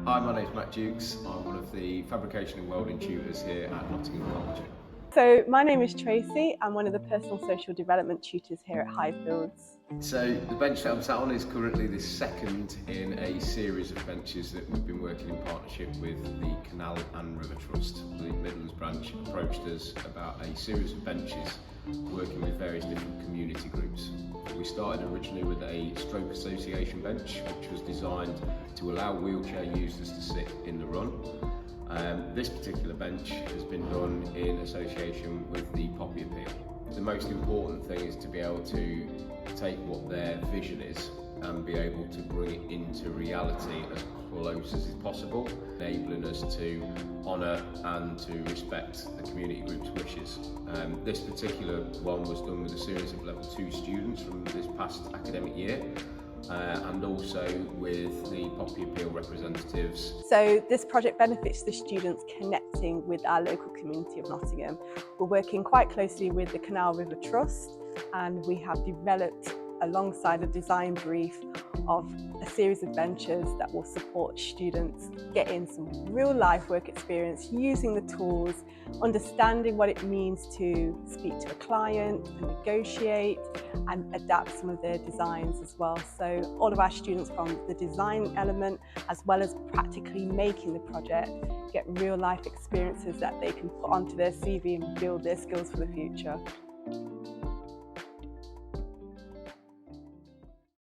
Hi, my name's Matt Dukes. I'm one of the fabrication and welding tutors here at Nottingham College. So my name is Tracy. I'm one of the personal social development tutors here at Highfields. So the bench that I'm sat on is currently the second in a series of benches that we've been working in partnership with the Canal and River Trust. The Midlands branch approached us about a series of benches working with various different community groups. We started originally with a stroke association bench, which was designed to allow wheelchair users to sit in the run. This particular bench has been done in association with the Poppy Appeal. The most important thing is to be able to take what their vision is and be able to bring it into reality as close as is possible, enabling us to honour and to respect the community group's wishes. This particular one was done with a series of level 2 students from this past academic year. And also with the Poppy Appeal representatives. So this project benefits the students connecting with our local community of Nottingham. We're working quite closely with the Canal River Trust, and we have developed alongside a design brief of a series of benches that will support students getting some real life work experience, using the tools, understanding what it means to speak to a client and negotiate and adapt some of their designs as well. So all of our students, from the design element as well as practically making the project, get real life experiences that they can put onto their CV and build their skills for the future.